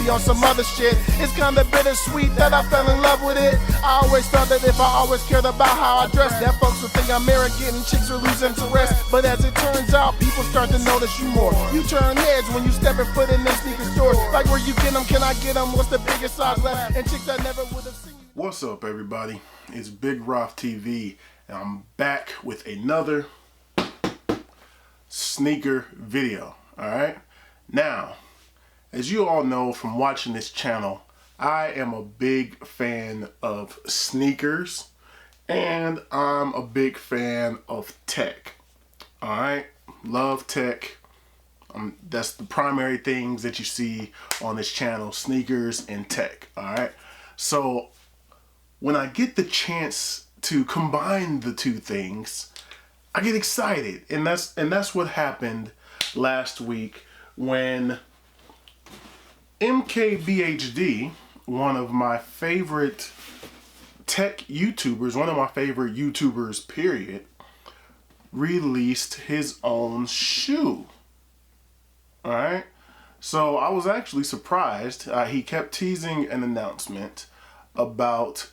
be on some other shit. It's kinda bittersweet that I fell in love with it. I always thought that if I always cared about how I dress, that folks would think I'm arrogant and chicks would lose interest. But as it turns out, people start to notice you more. You turn heads when you step your foot in them sneaker stores. Like, where you get them, can I get them? What's the biggest size left? And chicks that never would have seen you. What's up, everybody? It's Big Roth TV, and I'm back with another sneaker video. Alright? Now, as you all know from watching this channel, I am a big fan of sneakers, and I'm a big fan of tech. Alright? Love tech. That's the primary things that you see on this channel, sneakers and tech. Alright? So, when I get the chance to combine the two things, I get excited. And that's what happened last week when MKBHD, one of my favorite tech YouTubers, one of my favorite YouTubers, period, released his own shoe. Alright? So I was actually surprised. He kept teasing an announcement about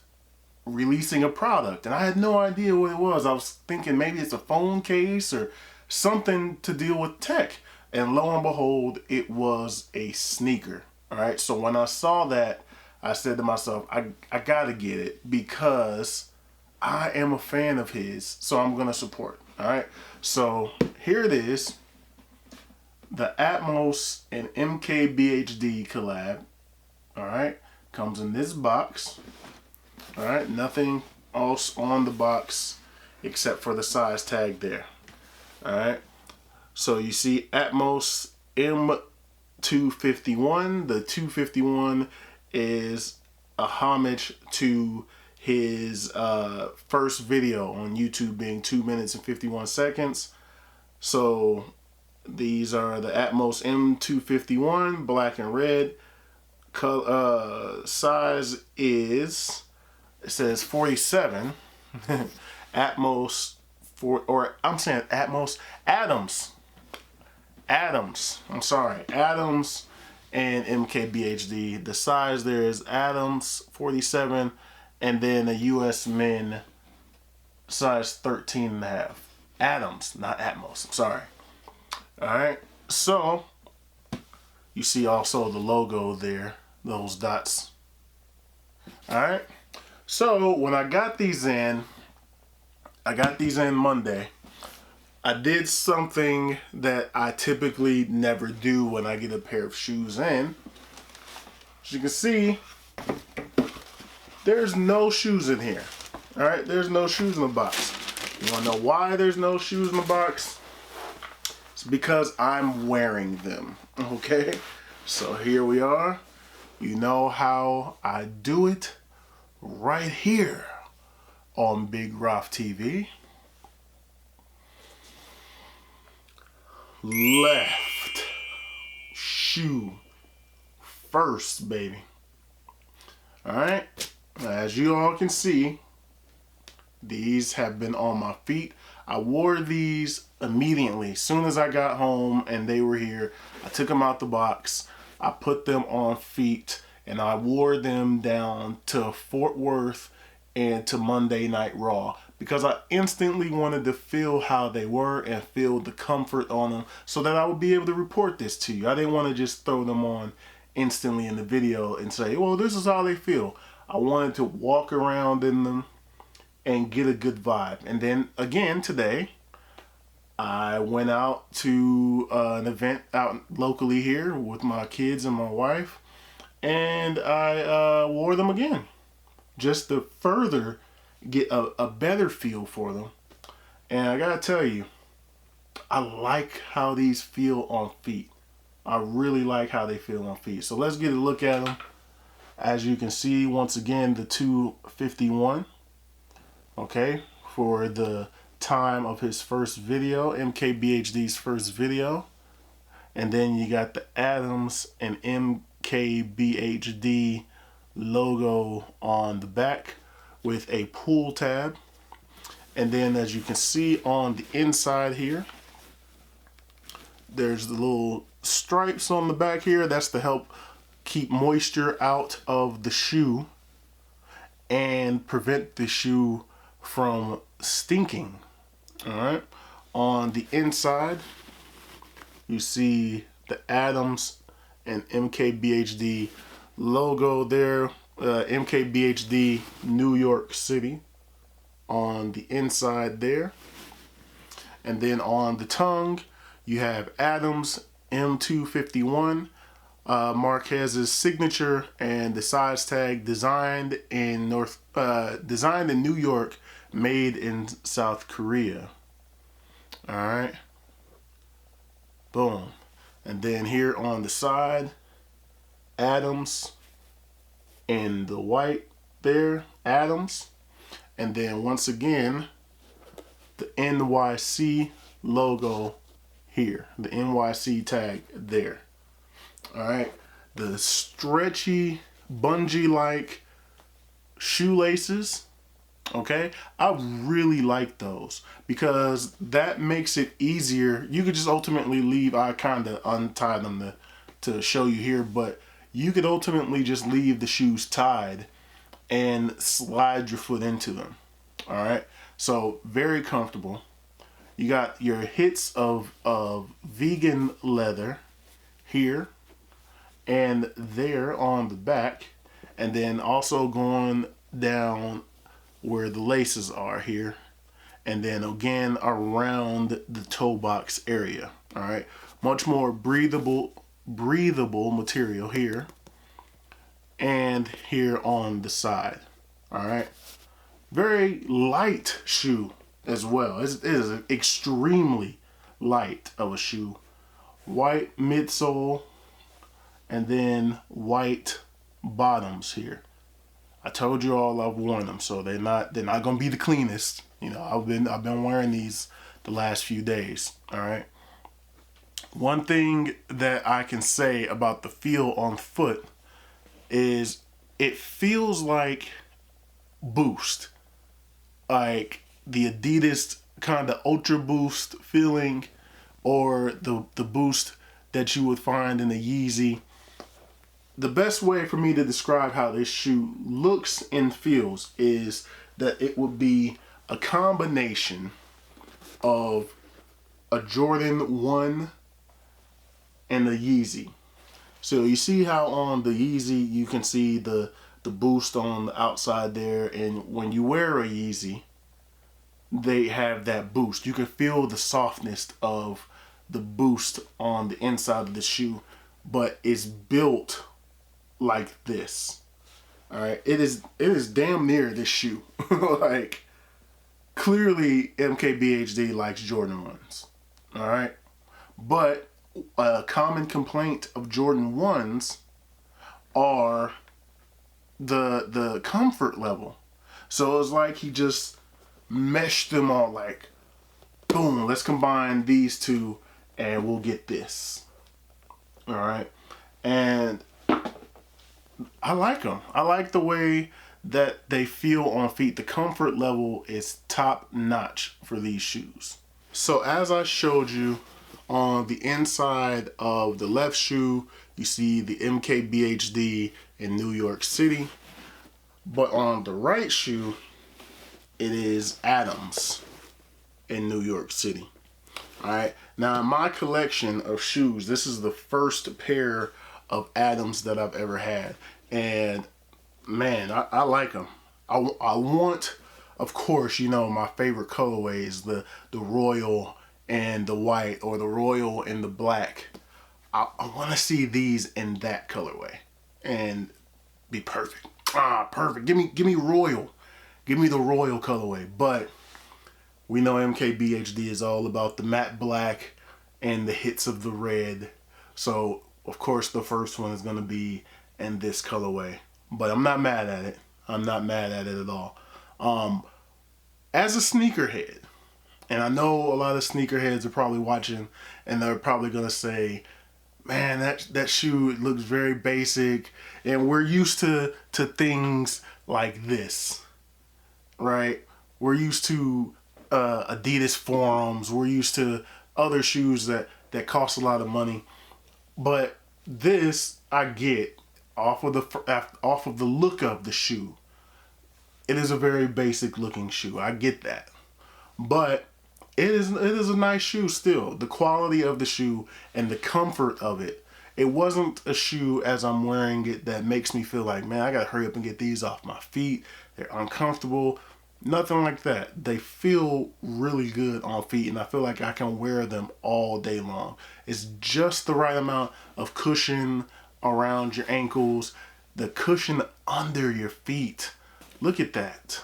releasing a product, and I had no idea what it was. I was thinking maybe it's a phone case or something to deal with tech, and lo and behold, it was a sneaker. All right, so when I saw that, I said to myself, I gotta get it because I am a fan of his, so I'm gonna support. All right, so here it is, the Atmos and MKBHD collab. All right, comes in this box. All right, nothing else on the box except for the size tag there. All right, so you see Atmos M251. The 251 is a homage to his first video on YouTube being 2 minutes and 51 seconds. So these are the Atmos M251, black and red. Size is, it says 47. Atmos Adams. I'm sorry, Adams and MKBHD. The size there is Adams 47, and then a US men size 13.5. Adams, not Atmos. I'm sorry. All right. So you see also the logo there, those dots. All right. So when I got these in, Monday. I did something that I typically never do when I get a pair of shoes in. As you can see, there's no shoes in here. All right, there's no shoes in the box. You wanna know why there's no shoes in the box? It's because I'm wearing them, okay? So here we are. You know how I do it right here on Big Roth TV. Left shoe first, baby. Alright, as you all can see, these have been on my feet. I wore these immediately. As soon as I got home and they were here, I took them out the box, I put them on feet, and I wore them down to Fort Worth and to Monday Night Raw because I instantly wanted to feel how they were and feel the comfort on them so that I would be able to report this to you. I didn't want to just throw them on instantly in the video and say, well, this is how they feel. I wanted to walk around in them and get a good vibe. And then again today, I went out to an event out locally here with my kids and my wife, and I wore them again just to further get a better feel for them. And I gotta tell you, I like how these feel on feet. I really like how they feel on feet. So let's get a look at them. As you can see, once again, the 251, okay, for the time of his first video, MKBHD's first video. And then you got the Adams and MKBHD logo on the back with a pull tab. And then as you can see on the inside here, there's the little stripes on the back here. That's to help keep moisture out of the shoe and prevent the shoe from stinking. All right. On the inside, you see the Adams and MKBHD logo there. MKBHD New York City on the inside there. And then on the tongue, you have Adams M251, Marquez's signature, and the size tag designed in New York, made in South Korea. All right, boom. And then here on the side, Adams in the white there, Adams, and then once again, the NYC logo here, the NYC tag there. All right, the stretchy, bungee-like shoelaces. Okay, I really like those because that makes it easier. You could just ultimately leave. I kind of untie them to show you here, but you could ultimately just leave the shoes tied and slide your foot into them. All right. So very comfortable. You got your hits of vegan leather here and there on the back, and then also going down where the laces are here, and then again around the toe box area. All right, much more breathable material here and here on the side. All right. Very light shoe as well. It is extremely light of a shoe. White midsole and then white bottoms here. I told you all I've worn them, so they're not gonna be the cleanest. You know, I've been wearing these the last few days. All right. One thing that I can say about the feel on foot is it feels like Boost. Like the Adidas kind of Ultra Boost feeling, or the Boost that you would find in the Yeezy. The best way for me to describe how this shoe looks and feels is that it would be a combination of a Jordan 1 and a Yeezy. So you see how on the Yeezy you can see the boost on the outside there, and when you wear a Yeezy, they have that boost. You can feel the softness of the boost on the inside of the shoe, but it's built like this. All right, it is damn near this shoe. Like, clearly MKBHD likes Jordan 1s. All right, but a common complaint of Jordan 1s are the comfort level. So it's like he just meshed them all, like, boom, let's combine these two and we'll get this. All right. And I like them. I like the way that they feel on feet. The comfort level is top notch for these shoes. So as I showed you, on the inside of the left shoe, you see the MKBHD in New York City. But on the right shoe, it is Adams in New York City. All right. Now, in my collection of shoes, this is the first pair of Adams that I've ever had. And man, I like them. I want, of course, you know, my favorite colorways, the royal and the white, or the royal and the black. I want to see these in that colorway and be perfect. Perfect. Give me royal. Give me the royal colorway. But we know MKBHD is all about the matte black and the hits of the red. So, of course, the first one is going to be in this colorway. But I'm not mad at it. I'm not mad at it at all. As a sneakerhead, and I know a lot of sneakerheads are probably watching and they're probably going to say, man, that shoe looks very basic, and we're used to things like this, right? We're used to Adidas forums. We're used to other shoes that cost a lot of money. But this, I get. off of the look of the shoe, it is a very basic looking shoe. I get that, but it is a nice shoe still. The quality of the shoe and the comfort of it. It wasn't a shoe as I'm wearing it that makes me feel like, man, I gotta hurry up and get these off my feet. They're uncomfortable. Nothing like that. They feel really good on feet, and I feel like I can wear them all day long. It's just the right amount of cushion around your ankles, the cushion under your feet. Look at that.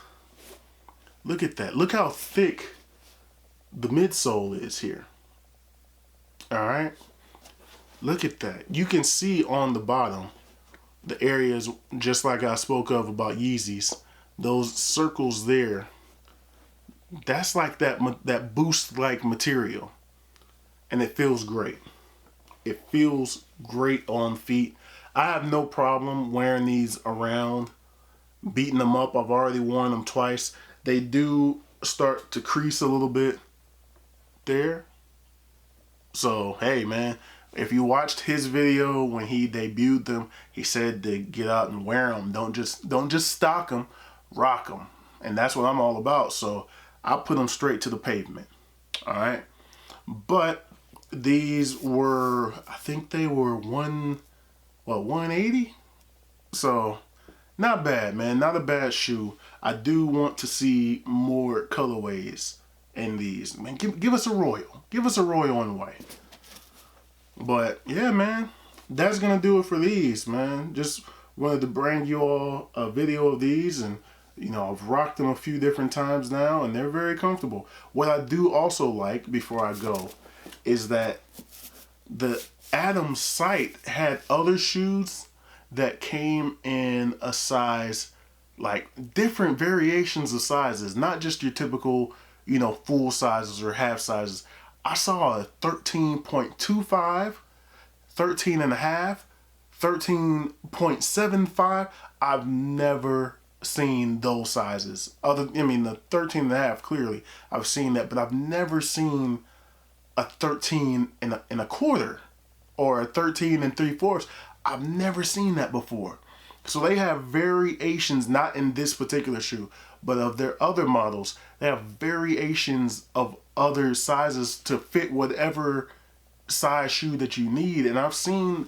Look at that. Look how thick the midsole is here. All right. Look at that. You can see on the bottom the areas, just like I spoke of about Yeezys, those circles there. That's like that boost like material, and it feels great. It feels great on feet. I have no problem wearing these around, beating them up. I've already worn them twice. They do start to crease a little bit there. So hey man, if you watched his video when he debuted them, he said to get out and wear them. Don't just stock them, rock them. And that's what I'm all about. So I put them straight to the pavement. All right. But these were, I think they were 180. So not bad, man. Not a bad shoe. I do want to see more colorways in these. Man, give us a royal. Give us a royal and white. But yeah, man, that's gonna do it for these, man. Just wanted to bring you all a video of these, and you know, I've rocked them a few different times now, and they're very comfortable. What I do also like, before I go, is that the Adams site had other shoes that came in a size, like different variations of sizes, not just your typical, you know, full sizes or half sizes. I saw a 13.25, 13 and a half, 13.75. I've never seen those sizes. The 13 and a half, clearly I've seen that, but I've never seen a 13 and a quarter or a 13 and 3/4. I've never seen that before. So they have variations, not in this particular shoe, but of their other models. They have variations of other sizes to fit whatever size shoe that you need. And I've seen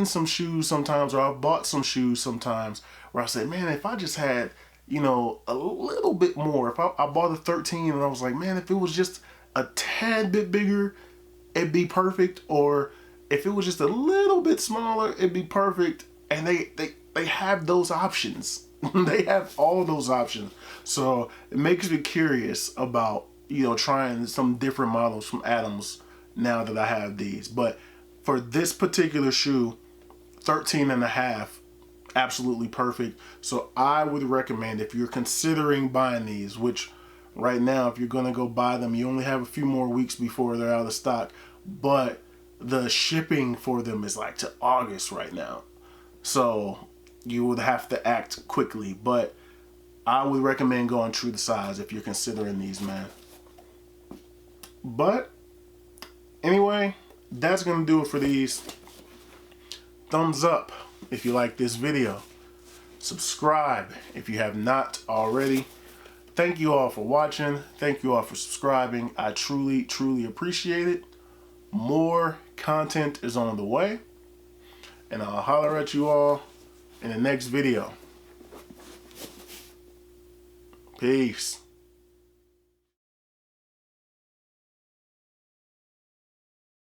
some shoes sometimes, or I've bought some shoes sometimes where I said, man, if I just had, you know, a little bit more, if I bought a 13 and I was like, man, if it was just a tad bit bigger, it'd be perfect. Or if it was just a little bit smaller, it'd be perfect. And they have those options. They have all those options. So it makes me curious about, you know, trying some different models from Adams now that I have these. But for this particular shoe, 13 and a half, absolutely perfect. So I would recommend, if you're considering buying these, which right now, if you're gonna go buy them, you only have a few more weeks before they're out of stock, but the shipping for them is like to August right now. So you would have to act quickly, but I would recommend going true to size if you're considering these, man. But anyway, that's gonna do it for these. Thumbs up if you like this video. Subscribe if you have not already. Thank you all for watching. Thank you all for subscribing. I truly, truly appreciate it. More content is on the way, and I'll holler at you all in the next video. Peace.